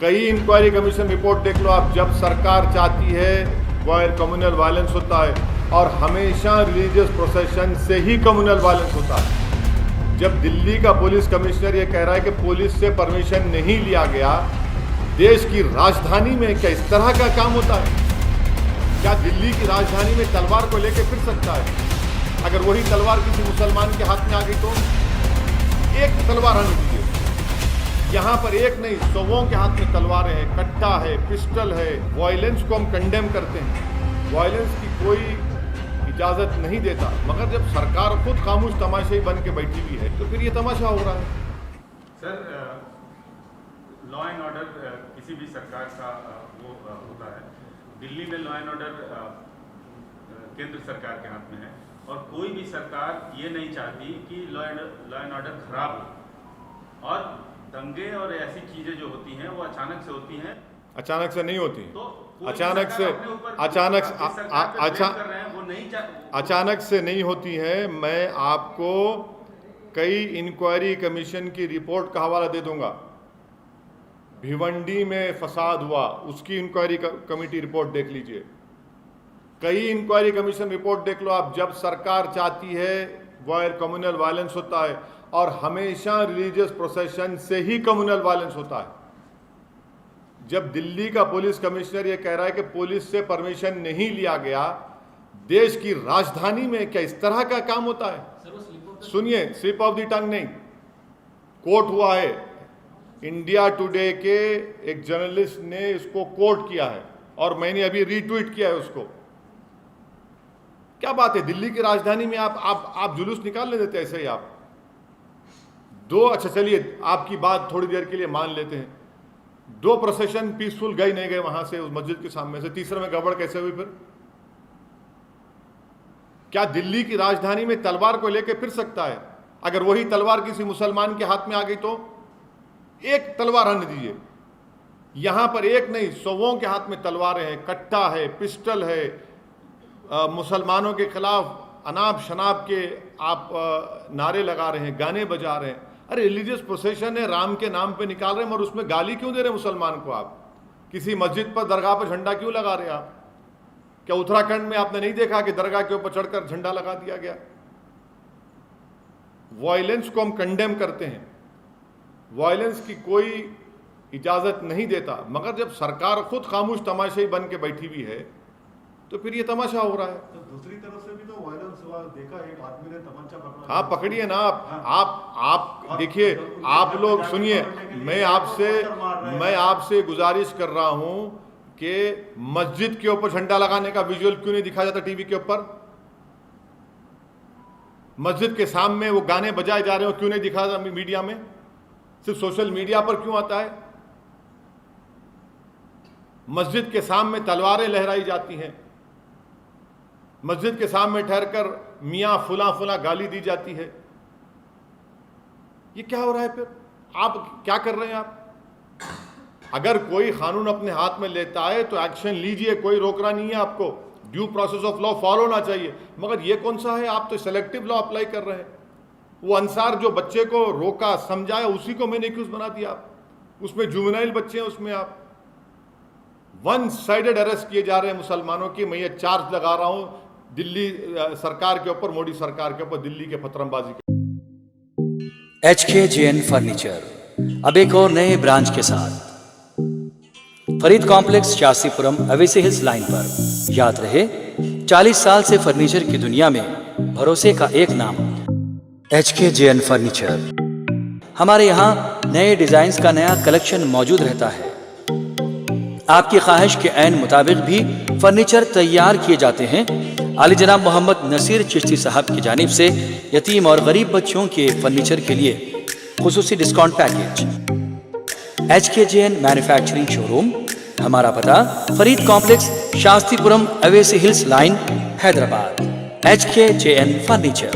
कई inquiry commission report देख लो आप, जब सरकार चाहती है वायर कम्युनल वायलेंस होता है और हमेशा रिलीजियस प्रोसेशन से ही कम्युनल वायलेंस होता है। जब दिल्ली का पुलिस कमिश्नर ये कह रहा है कि पुलिस से परमिशन नहीं लिया गया, देश की राजधानी में क्या इस तरह का काम होता है? क्या दिल्ली की राजधानी में तलवार को लेकर फिर सकता है? अगर वही तलवार किसी मुसलमान के हाथ में आ गई तो एक तलवार आने दीजिए। यहाँ पर एक नहीं, सौों के हाथ में तलवारें हैं, कट्टा है, पिस्टल है। वायलेंस को हम कंडेम करते हैं, वायलेंस की कोई इजाज़त नहीं देता, मगर जब सरकार खुद खामोश तमाशाई बन के बैठी हुई है तो फिर ये तमाशा हो रहा है। सर, लॉ एंड ऑर्डर किसी भी सरकार का वो होता है। दिल्ली में लॉ एंड ऑर्डर केंद्र सरकार के हाथ में है और कोई भी सरकार ये नहीं चाहती कि लॉ एंड ऑर्डर खराब हो, और दंगे और ऐसी चीजें जो होती हैं वो अचानक से होती हैं। अचानक से नहीं होती, तो अचानक से नहीं होती है। मैं आपको कई इंक्वायरी कमीशन की रिपोर्ट का हवाला दे दूंगा। भिवंडी में फसाद हुआ, उसकी इंक्वायरी कमेटी रिपोर्ट देख लीजिए। कई इंक्वायरी कमीशन रिपोर्ट देख लो आप, जब सरकार चाहती है वायर कम्युनल वायलेंस होता है और हमेशा रिलीजियस प्रोसेशन से ही कम्युनल वायलेंस होता है। जब दिल्ली का पुलिस कमिश्नर ये कह रहा है कि पुलिस से परमिशन नहीं लिया गया, देश की राजधानी में क्या इस तरह का काम होता है? सुनिए, स्लिप ऑफ द टंग नहीं, कोट हुआ है। इंडिया टुडे के एक जर्नलिस्ट ने इसको कोट किया है और मैंने अभी रीट्वीट किया है उसको। क्या बात है, दिल्ली की राजधानी में आप जुलूस निकालने देते ऐसे ही आप दो। अच्छा चलिए, आपकी बात थोड़ी देर के लिए मान लेते हैं, 2 प्रोसेशन पीसफुल गए नहीं गए वहां से, उस मस्जिद के सामने से, तीसरे में गड़बड़ कैसे हुई? फिर क्या दिल्ली की राजधानी में तलवार को लेकर फिर सकता है? अगर वही तलवार किसी मुसलमान के हाथ में आ गई तो एक तलवार आने दीजिए। यहां पर एक नहीं, सौों के हाथ में तलवारें हैं, कट्टा है, पिस्टल है। मुसलमानों के खिलाफ अनाप शनाप के आप नारे लगा रहे हैं, गाने बजा रहे हैं। अरे रिलीजियस प्रोसेशन है, राम के नाम पे निकाल रहे हैं, और उसमें गाली क्यों दे रहे हैं मुसलमान को? आप किसी मस्जिद पर, दरगाह पर झंडा क्यों लगा रहे हैं आप? क्या उत्तराखंड में आपने नहीं देखा कि दरगाह के ऊपर चढ़कर झंडा लगा दिया गया? वायलेंस को हम कंडेम करते हैं, वायलेंस की कोई इजाजत नहीं देता, मगर जब सरकार खुद खामोश तमाशाई बन के बैठी हुई है तो फिर ये तमाशा हो रहा है। तो दूसरी तरफ से भी तो वायलेंस हुआ, देखा एक आदमी ने तमंचा पकड़ा। हाँ, पकड़िए ना आप देखिए, आप लोग सुनिए, मैं आपसे गुजारिश कर रहा हूं कि मस्जिद के ऊपर झंडा लगाने का विजुअल क्यों नहीं दिखाया जाता टीवी के ऊपर? मस्जिद के सामने वो गाने बजाए जा रहे हो, क्यों नहीं दिखाया जाता मीडिया में? सिर्फ सोशल मीडिया पर क्यों आता है? मस्जिद के सामने तलवारें लहराई जाती हैं, मस्जिद के सामने ठहरकर मियाँ फुला फुला गाली दी जाती है। ये क्या हो रहा है? फिर आप क्या कर रहे हैं? आप अगर कोई कानून अपने हाथ में लेता है तो एक्शन लीजिए, कोई रोकना नहीं है आपको। Due process of law follow होना चाहिए, मगर ये कौन सा है? आप तो सेलेक्टिव लॉ अप्लाई कर रहे हैं। वो अंसार जो बच्चे को रोका समझाया, उसी को मैंने एक्यूज बना दिया आप। उसमें जुवेनाइल बच्चे हैं, उसमें आप वन साइडेड अरेस्ट किए जा रहे हैं मुसलमानों की। मैं ये चार्ज लगा रहा हूं दिल्ली सरकार के ऊपर, मोदी सरकार के ऊपर, दिल्ली के पथरमबाजी के। HKJN फर्नीचर अब एक और नए ब्रांच के साथ Farid complex, Shastripuram, Owaisi hills line पर। याद रहे, 40 साल से फर्नीचर की दुनिया में भरोसे का एक नाम HKJN फर्नीचर। हमारे यहाँ नए डिजाइन का नया कलेक्शन मौजूद रहता है। आपकी ख्वाहिश के ऐन मुताबिक भी फर्नीचर तैयार किए जाते हैं। आली जनाब मोहम्मद नसीर चिश्ती साहब की जानिब से यतीम और गरीब बच्चों के फर्नीचर के लिए खुसूसी discount package. HKJN manufacturing showroom, हमारा पता Farid complex, Shastripuram, Owaisi hills line, Hyderabad. HKJN furniture.